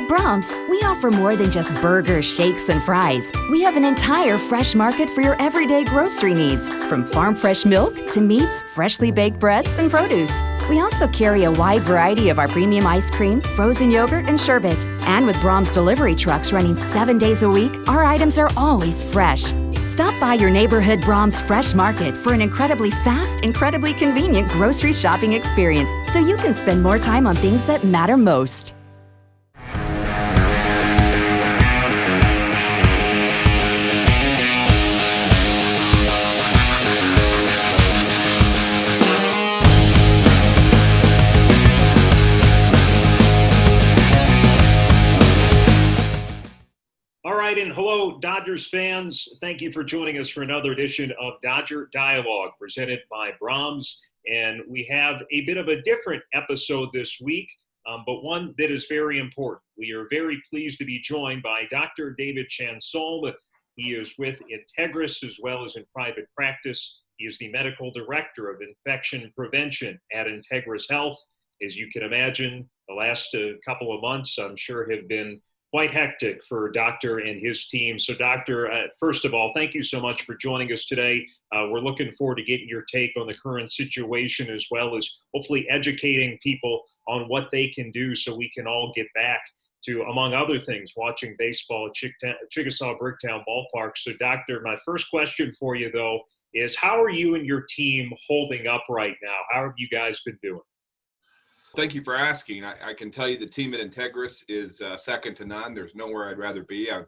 At Brahms, we offer more than just burgers, shakes, and fries. We have an entire fresh market for your everyday grocery needs, from farm fresh milk to meats, freshly baked breads, and produce. We also carry a wide variety of our premium ice cream, frozen yogurt, and sherbet. And with Brahms delivery trucks running 7 days a week, our items are always fresh. Stop by your neighborhood Brahms Fresh Market for an incredibly fast, incredibly convenient grocery shopping experience so you can spend more time on things that matter most. And hello, Dodgers fans. Thank you for joining us for another edition of Dodger Dialogue presented by Brahms. And we have a bit of a different episode this week, but one that is very important. We are very pleased to be joined by Dr. David Chansolme. He is with INTEGRIS as well as in private practice. He is the medical director of infection prevention at INTEGRIS Health. As you can imagine, the last couple of months, I'm sure, have been quite hectic for Doctor and his team. So Doctor, first of all, thank you so much for joining us today. We're looking forward to getting your take on the current situation as well as hopefully educating people on what they can do so we can all get back to, among other things, watching baseball at Chickasaw Bricktown Ballpark. So Doctor, my first question for you though is how are you and your team holding up right now? How have you guys been doing? Thank you for asking. I can tell you the team at INTEGRIS is second to none. There's nowhere I'd rather be. I've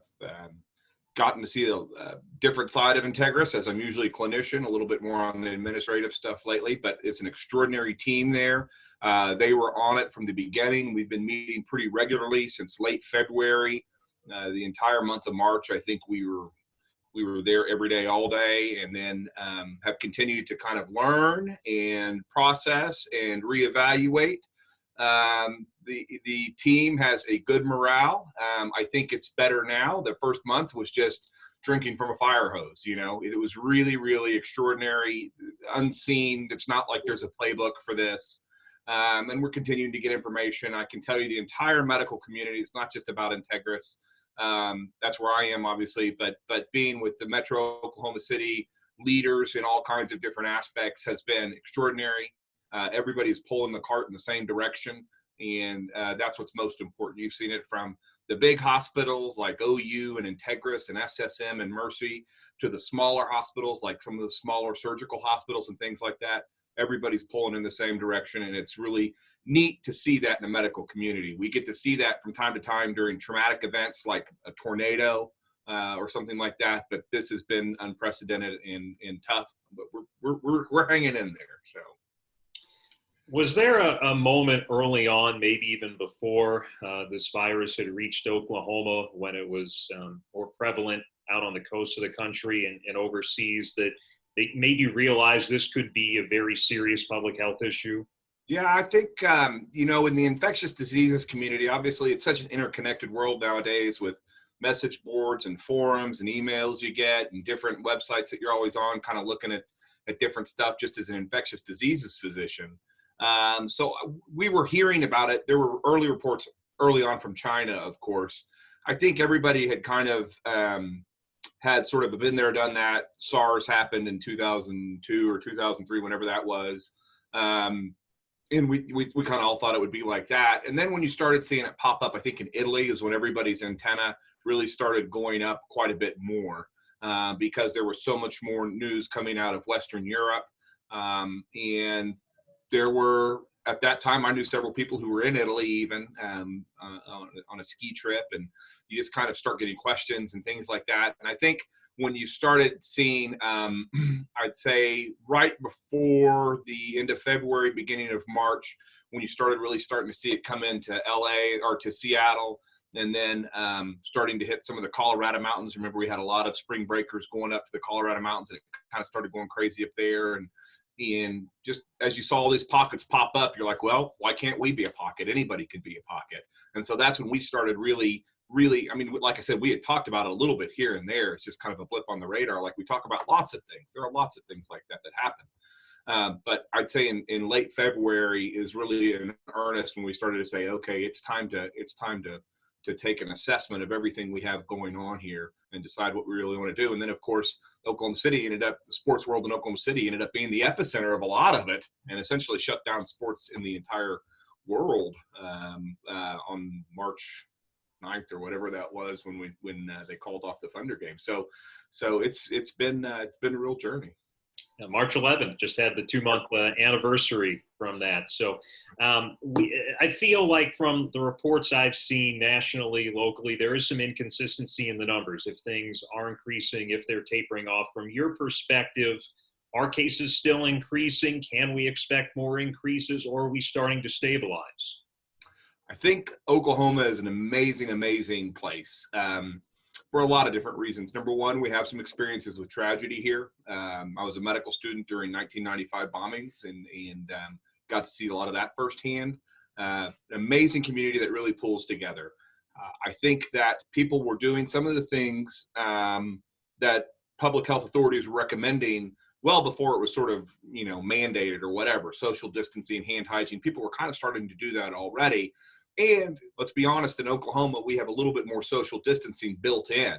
gotten to see a different side of INTEGRIS as I'm usually a clinician, a little bit more on the administrative stuff lately, but it's an extraordinary team there. They were on it from the beginning. We've been meeting pretty regularly since late February. The entire month of March, I think we were there every day, all day, and then have continued to kind of learn and process and reevaluate. The team has a good morale. I think it's better now. The first month was just drinking from a fire hose. You know, it was really, really extraordinary, unseen. It's not like there's a playbook for this. And we're continuing to get information. I can tell you the entire medical community, it's not just about INTEGRIS. That's where I am, obviously, but being with the Metro Oklahoma City leaders in all kinds of different aspects has been extraordinary. Everybody's pulling the cart in the same direction, and that's what's most important. You've seen it from the big hospitals like OU and INTEGRIS and SSM and Mercy to the smaller hospitals like some of the smaller surgical hospitals and things like that. Everybody's pulling in the same direction, and it's really neat to see that in the medical community. We get to see that from time to time during traumatic events like a tornado or something like that, but this has been unprecedented and tough, but we're hanging in there. So. Was there a moment early on, maybe even before this virus had reached Oklahoma, when it was more prevalent out on the coast of the country and overseas, that they made you realize this could be a very serious public health issue? Yeah, I think, in the infectious diseases community, obviously it's such an interconnected world nowadays with message boards and forums and emails you get and different websites that you're always on, kind of looking at different stuff just as an infectious diseases physician. So we were hearing about it. There were early reports early on from China, of course. I think everybody had kind of had sort of been there, done that. SARS happened in 2002 or 2003, whenever that was. And we kind of all thought it would be like that. And then when you started seeing it pop up, I think in Italy is when everybody's antenna really started going up quite a bit more because there was so much more news coming out of Western Europe. And there were, at that time, I knew several people who were in Italy even on a ski trip, and you just kind of start getting questions and things like that. And I think when you started seeing, I'd say right before the end of February, beginning of March, when you started really starting to see it come into LA or to Seattle, and then starting to hit some of the Colorado mountains. Remember, we had a lot of spring breakers going up to the Colorado mountains, and it kind of started going crazy up there. And just as you saw all these pockets pop up, you're like, well, why can't we be a pocket? Anybody could be a pocket. And so that's when we started really, I mean, like I said, we had talked about it a little bit here and there. It's just kind of a blip on the radar. Like we talk about lots of things. There are lots of things like that happen. But I'd say in late February is really in earnest when we started to say, okay, it's time to to take an assessment of everything we have going on here and decide what we really want to do. And then, of course, Oklahoma City the sports world in Oklahoma City ended up being the epicenter of a lot of it, and essentially shut down sports in the entire world on March 9th or whatever that was when they called off the Thunder game. So it's been a real journey. March 11th just had the 2-month anniversary from that. So I feel like from the reports I've seen nationally, locally, there is some inconsistency in the numbers. If things are increasing, if they're tapering off, from your perspective, are cases still increasing? Can we expect more increases, or are we starting to stabilize? I think Oklahoma is an amazing, amazing place. For a lot of different reasons. Number one, we have some experiences with tragedy here. I was a medical student during 1995 bombings and got to see a lot of that firsthand. An amazing community that really pulls together. I think that people were doing some of the things that public health authorities were recommending well before it was sort of, mandated or whatever. Social distancing, hand hygiene, people were kind of starting to do that already. And let's be honest, in Oklahoma, we have a little bit more social distancing built in,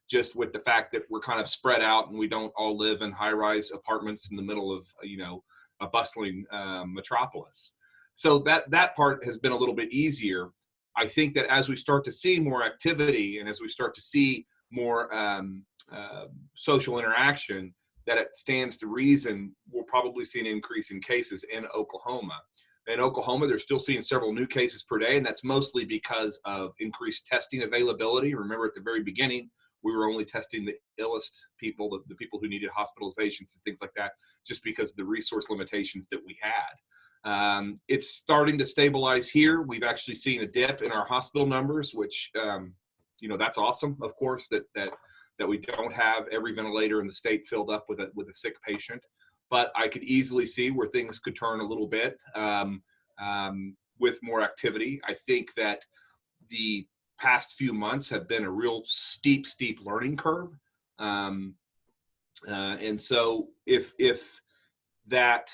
just with the fact that we're kind of spread out and we don't all live in high-rise apartments in the middle of, a bustling metropolis. So that part has been a little bit easier. I think that as we start to see more activity and as we start to see more social interaction, that it stands to reason we'll probably see an increase in cases in Oklahoma. In Oklahoma, they're still seeing several new cases per day, and that's mostly because of increased testing availability. Remember, at the very beginning, we were only testing the illest people, the people who needed hospitalizations and things like that, just because of the resource limitations that we had. It's starting to stabilize here. We've actually seen a dip in our hospital numbers, which, that's awesome, of course, that we don't have every ventilator in the state filled up with a sick patient. But I could easily see where things could turn a little bit with more activity. I think that the past few months have been a real steep learning curve. And so if that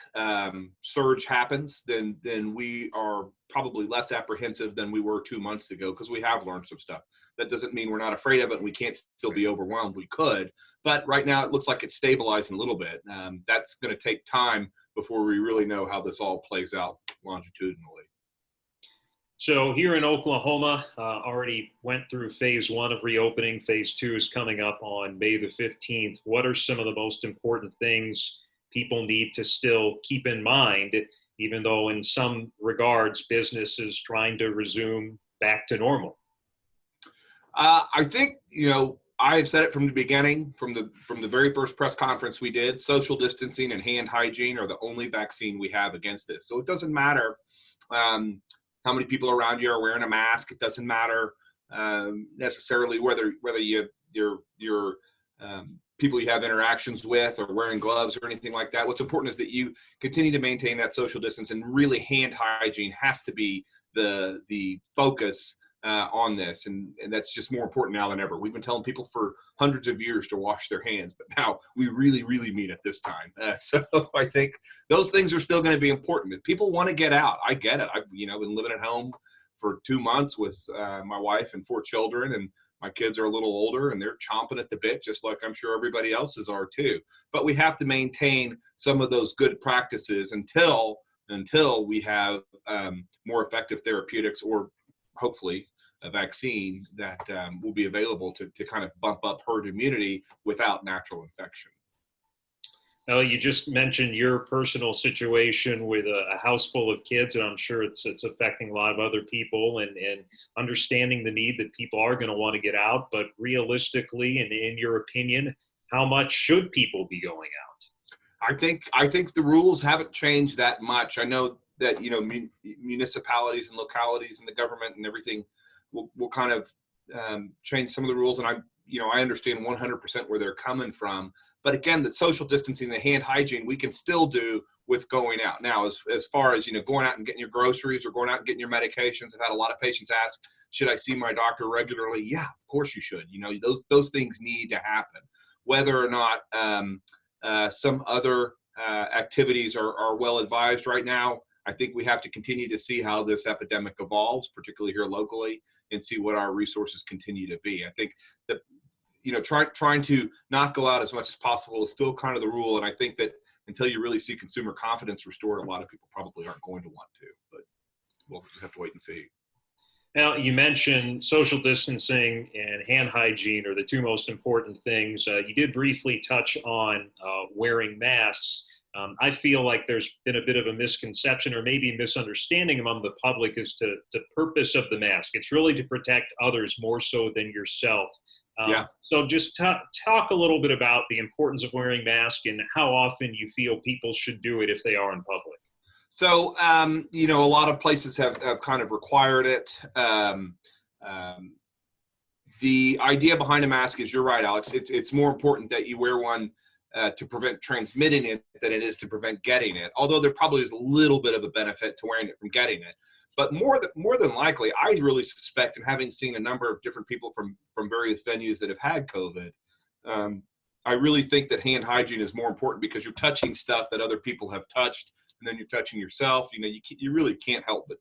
surge happens, then we are probably less apprehensive than we were 2 months ago, because we have learned some stuff. That doesn't mean we're not afraid of it and we can't still be overwhelmed. We could, but right now it looks like it's stabilizing a little bit. That's going to take time before we really know how this all plays out longitudinally. So here in Oklahoma, already went through phase 1 of reopening. Phase 2 is coming up on May the 15th. What are some of the most important things people need to still keep in mind, even though in some regards business is trying to resume back to normal? I think, I have said it from the beginning, from the very first press conference we did, social distancing and hand hygiene are the only vaccine we have against this. So it doesn't matter how many people around you are wearing a mask. It doesn't matter necessarily whether you're people you have interactions with or wearing gloves or anything like that. What's important is that you continue to maintain that social distance, and really hand hygiene has to be the focus on this. And that's just more important now than ever. We've been telling people for hundreds of years to wash their hands, but now we really, really mean it this time. So I think those things are still going to be important. If people want to get out, I get it. I've been living at home for 2 months with my wife and 4 children, and my kids are a little older and they're chomping at the bit, just like I'm sure everybody else's are too. But we have to maintain some of those good practices until we have more effective therapeutics, or hopefully a vaccine that will be available to kind of bump up herd immunity without natural infection. Well, you just mentioned your personal situation with a house full of kids, and I'm sure it's affecting a lot of other people, and understanding the need that people are going to want to get out. But realistically, and in your opinion, how much should people be going out? I think the rules haven't changed that much. I know that municipalities and localities and the government and everything will kind of change some of the rules, and I understand 100% where they're coming from. But again, the social distancing, the hand hygiene, we can still do with going out. Now, as far as, going out and getting your groceries or going out and getting your medications, I've had a lot of patients ask, should I see my doctor regularly? Yeah, of course you should. Those things need to happen. Whether or not some other activities are well advised right now, I think we have to continue to see how this epidemic evolves, particularly here locally, and see what our resources continue to be. I think that, trying to not go out as much as possible is still kind of the rule. And I think that until you really see consumer confidence restored, a lot of people probably aren't going to want to, but we'll just have to wait and see. Now, you mentioned social distancing and hand hygiene are the two most important things. You did briefly touch on wearing masks. I feel like there's been a bit of a misconception or maybe misunderstanding among the public as to the purpose of the mask. It's really to protect others more so than yourself. So just talk a little bit about the importance of wearing masks and how often you feel people should do it if they are in public. So, a lot of places have kind of required it. The idea behind a mask is, you're right, Alex, it's more important that you wear one to prevent transmitting it than it is to prevent getting it. Although there probably is a little bit of a benefit to wearing it from getting it. But more than likely, I really suspect, and having seen a number of different people from various venues that have had COVID, I really think that hand hygiene is more important because you're touching stuff that other people have touched, and then you're touching yourself. You really can't help but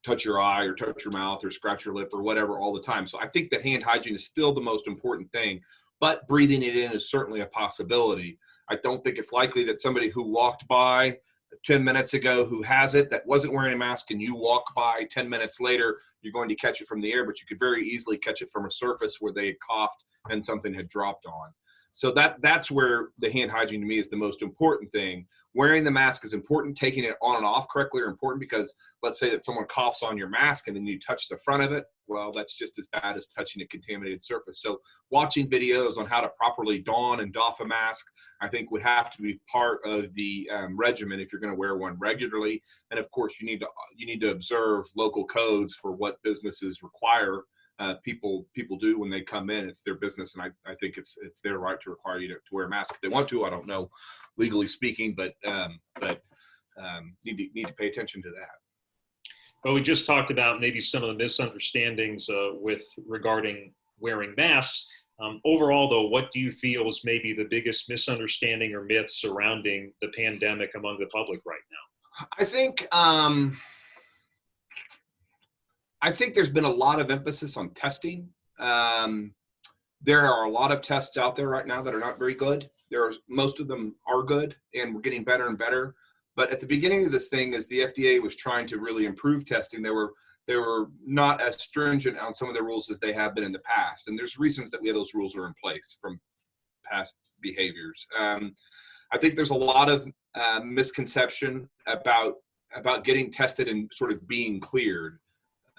touch your eye or touch your mouth or scratch your lip or whatever all the time. So I think that hand hygiene is still the most important thing, but breathing it in is certainly a possibility. I don't think it's likely that somebody who walked by 10 minutes ago who has it that wasn't wearing a mask, and you walk by 10 minutes later, you're going to catch it from the air, but you could very easily catch it from a surface where they had coughed and something had dropped on. So that's where the hand hygiene to me is the most important thing. Wearing the mask is important. Taking it on and off correctly are important, because let's say that someone coughs on your mask and then you touch the front of it. Well, that's just as bad as touching a contaminated surface. So watching videos on how to properly don and doff a mask, I think, would have to be part of the regimen if you're going to wear one regularly. And of course, you need to observe local codes for what businesses require. People do when they come in. It's their business, and I think it's their right to require you to wear a mask if they want to. I don't know, legally speaking, but need to pay attention to that. Well, we just talked about maybe some of the misunderstandings regarding wearing masks. Overall, though, what do you feel is maybe the biggest misunderstanding or myth surrounding the pandemic among the public right now? I think there's been a lot of emphasis on testing. There are a lot of tests out there right now that are not very good. Most of them are good, and we're getting better and better. But at the beginning of this thing, as the FDA was trying to really improve testing, they were not as stringent on some of the rules as they have been in the past. And there's reasons that those rules are in place from past behaviors. I think there's a lot of misconception about getting tested and sort of being cleared.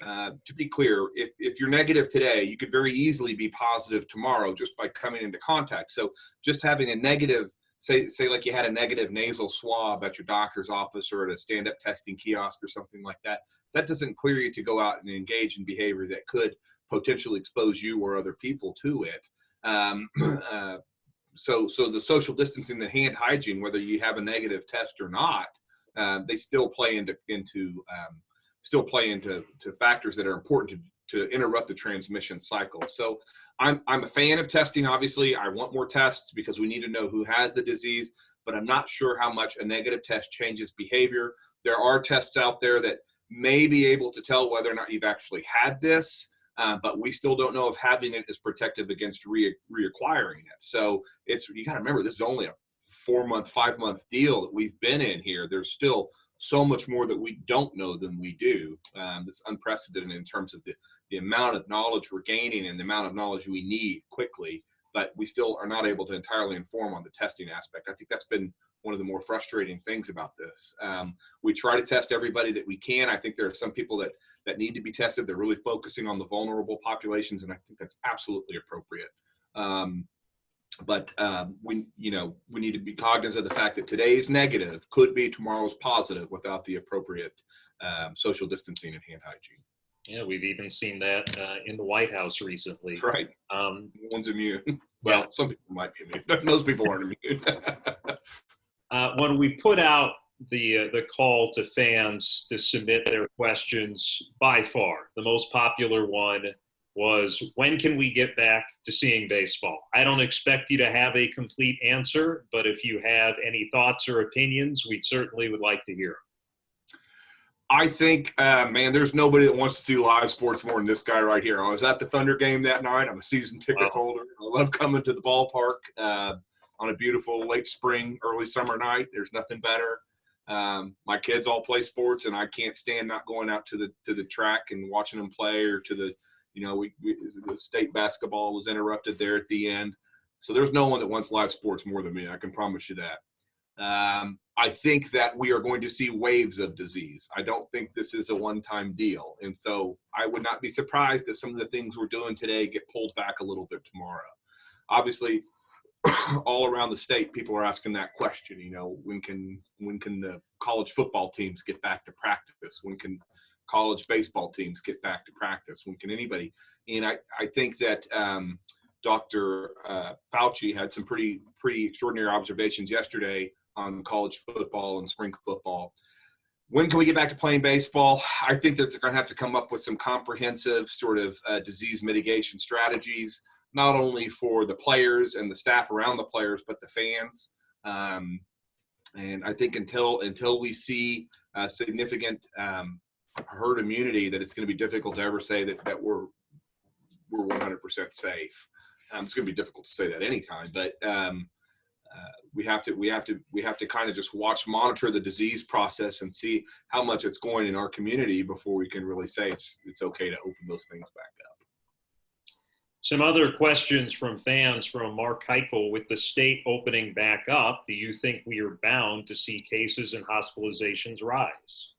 To be clear, if you're negative today, you could very easily be positive tomorrow just by coming into contact. So just having a negative, say like you had a negative nasal swab at your doctor's office or at a stand-up testing kiosk or something like that, that doesn't clear you to go out and engage in behavior that could potentially expose you or other people to it. So the social distancing, the hand hygiene, whether you have a negative test or not, they still play into factors that are important to interrupt the transmission cycle. So I'm a fan of testing. Obviously, I want more tests because we need to know who has the disease, but I'm not sure how much a negative test changes behavior. There are tests out there that may be able to tell whether or not you've actually had this, but we still don't know if having it is protective against reacquiring it. So you got to remember, this is only a 4-month, 5-month deal that we've been in here. There's still so much more that we don't know than we do. It's unprecedented in terms of the amount of knowledge we're gaining and the amount of knowledge we need quickly, but we still are not able to entirely inform on the testing aspect. I think that's been one of the more frustrating things about this. We try to test everybody that we can. I think there are some people that need to be tested. They're really focusing on the vulnerable populations, and I think that's absolutely appropriate. But we need to be cognizant of the fact that today's negative could be tomorrow's positive without the appropriate social distancing and hand hygiene. Yeah, we've even seen that in the White House recently. Right. No one's immune. Well, some people might be immune, but most people aren't immune. When we put out the call to fans to submit their questions, by far the most popular one was, when can we get back to seeing baseball? I don't expect you to have a complete answer, but if you have any thoughts or opinions, we certainly would like to hear. I think, man, there's nobody that wants to see live sports more than this guy right here. I was at the Thunder game that night. I'm a season ticket holder. I love coming to the ballpark on a beautiful late spring, early summer night. There's nothing better. My kids all play sports, and I can't stand not going out to the track and watching them play, or to the, the state basketball was interrupted there at the end. So there's no one that wants live sports more than me. I can promise you that. I think that we are going to see waves of disease. I don't think this is a one-time deal. And so I would not be surprised if some of the things we're doing today get pulled back a little bit tomorrow. Obviously, all around the state, people are asking that question, when can the college football teams get back to practice? When can college baseball teams get back to practice? When can anybody? And I think that Dr. Fauci had some pretty extraordinary observations yesterday on college football and spring football. When can we get back to playing baseball? I think that they're going to have to come up with some comprehensive sort of disease mitigation strategies, not only for the players and the staff around the players, but the fans. And I think until we see significant herd immunity, that it's going to be difficult to ever say that we're 100% safe. It's going to be difficult to say that anytime, but we have to kind of just monitor the disease process and see how much it's going in our community before we can really say it's okay to open those things back up. Some other questions from fans from Mark Heichel. With the state opening back up, do you think we are bound to see cases and hospitalizations rise?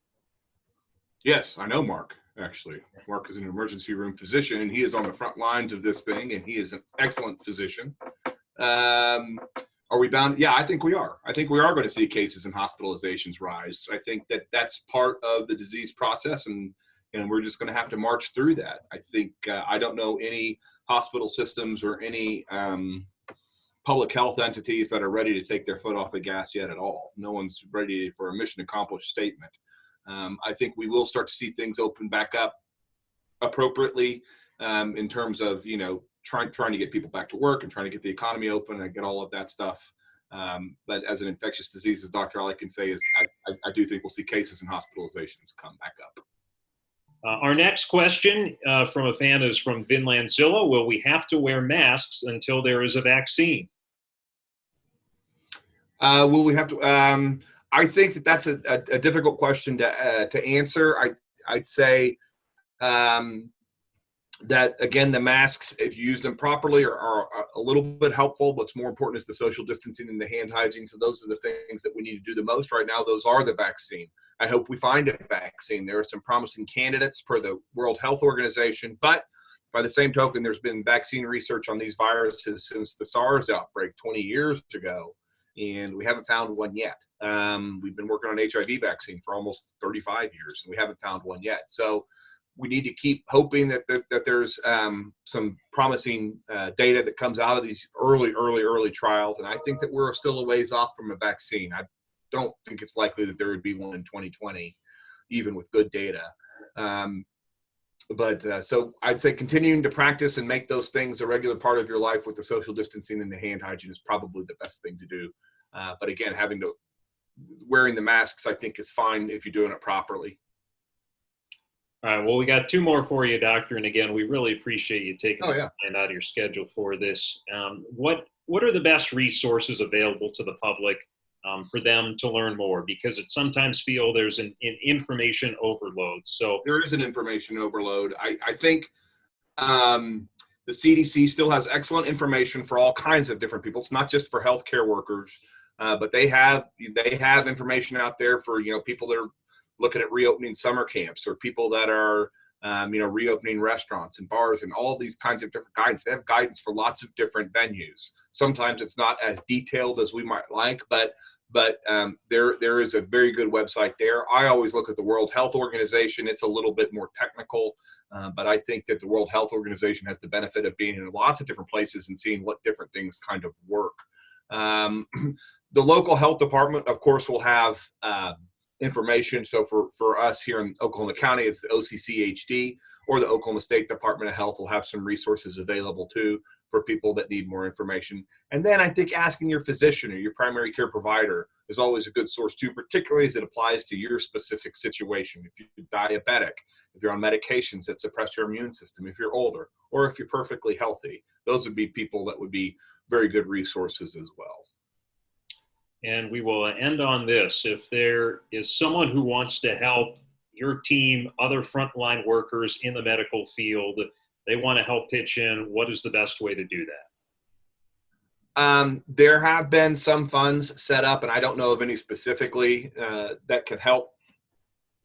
Yes, I know Mark, actually. Mark is an emergency room physician, and he is on the front lines of this thing, and he is an excellent physician. Are we bound? Yeah, I think we are. I think we are going to see cases and hospitalizations rise. I think that that's part of the disease process, and we're just going to have to march through that. I think I don't know any hospital systems or any public health entities that are ready to take their foot off the gas yet at all. No one's ready for a mission accomplished statement. I think we will start to see things open back up appropriately in terms of, trying to get people back to work and trying to get the economy open and get all of that stuff. But as an infectious diseases doctor, all I can say is I do think we'll see cases and hospitalizations come back up. Our next question from a fan is from Vinlandzilla. Will we have to wear masks until there is a vaccine? Will we have to? I think that's a difficult question to answer. I'd say that, again, the masks, if you use them properly, are a little bit helpful. What's more important is the social distancing and the hand hygiene. So those are the things that we need to do the most right now. Those are the vaccine. I hope we find a vaccine. There are some promising candidates per the World Health Organization, but by the same token, there's been vaccine research on these viruses since the SARS outbreak 20 years ago, and we haven't found one yet. We've been working on HIV vaccine for almost 35 years, and we haven't found one yet. So we need to keep hoping that there's some promising data that comes out of these early trials. And I think that we're still a ways off from a vaccine. I don't think it's likely that there would be one in 2020, even with good data. So I'd say continuing to practice and make those things a regular part of your life with the social distancing and the hand hygiene is probably the best thing to do. But again, wearing the masks, I think, is fine if you're doing it properly. All right, well, we got two more for you, Doctor. And again, we really appreciate you taking the time out of your schedule for this. What are the best resources available to the public for them to learn more? Because it sometimes feel there's an information overload. So there is an information overload. I think the CDC still has excellent information for all kinds of different people. It's not just for healthcare workers, but they have information out there for people that are looking at reopening summer camps, or people that are, reopening restaurants and bars and all these kinds of different guidance. They have guidance for lots of different venues. Sometimes it's not as detailed as we might like, but there is a very good website there. I always look at the World Health Organization. It's a little bit more technical, but I think that the World Health Organization has the benefit of being in lots of different places and seeing what different things kind of work. The local health department, of course, will have information. So for us here in Oklahoma County, it's the OCCHD, or the Oklahoma State Department of Health will have some resources available too for people that need more information. And then I think asking your physician or your primary care provider, is always a good source too, particularly as it applies to your specific situation. If you're diabetic, if you're on medications that suppress your immune system, if you're older, or if you're perfectly healthy, those would be people that would be very good resources as well. And we will end on this. If there is someone who wants to help your team, other frontline workers in the medical field, they want to help pitch in, what is the best way to do that? There have been some funds set up, and I don't know of any specifically that could help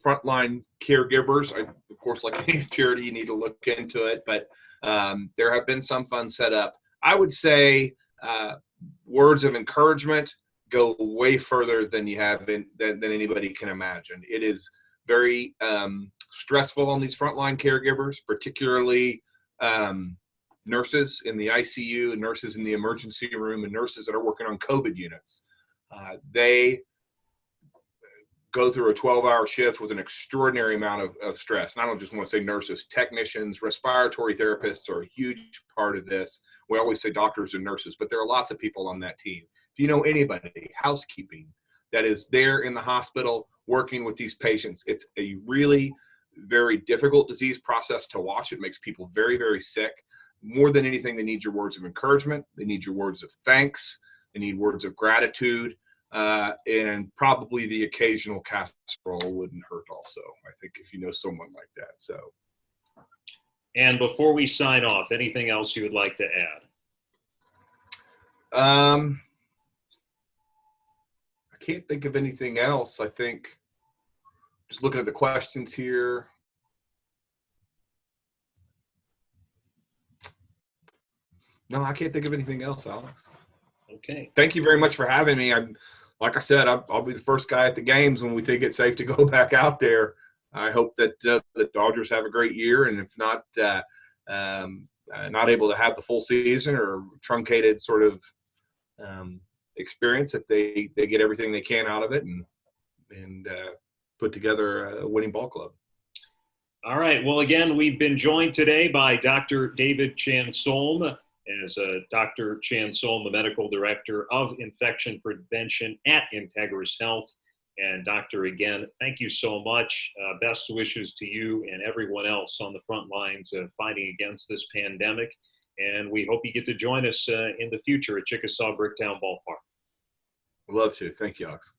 frontline caregivers. Of course, like any charity, you need to look into it, but there have been some funds set up. I would say words of encouragement go way further than than anybody can imagine. It is very stressful on these frontline caregivers, particularly nurses in the ICU, nurses in the emergency room, and nurses that are working on COVID units. They go through a 12-hour shift with an extraordinary amount of stress. And I don't just want to say nurses, technicians, respiratory therapists are a huge part of this. We always say doctors and nurses, but there are lots of people on that team. If you know anybody, housekeeping, that is there in the hospital working with these patients, it's a really very difficult disease process to watch. It makes people very, very sick. More than anything, they need your words of encouragement. They need your words of thanks. They need words of gratitude. And probably the occasional casserole wouldn't hurt also, I think, if you know someone like that. So. And before we sign off, anything else you would like to add? I can't think of anything else. I think just looking at the questions here. No, I can't think of anything else, Alex. Okay. Thank you very much for having me. Like I said, I'll be the first guy at the games when we think it's safe to go back out there. I hope that the Dodgers have a great year, and if not, not able to have the full season or truncated sort of experience, that they get everything they can out of it and put together a winning ball club. All right. Well, again, we've been joined today by Dr. David Chansolme. As Dr. Chansolme, the medical director of infection prevention at INTEGRIS Health. And doctor, again, thank you so much. Best wishes to you and everyone else on the front lines of fighting against this pandemic. And we hope you get to join us in the future at Chickasaw Bricktown Ballpark. Love to. Thank you, Alex.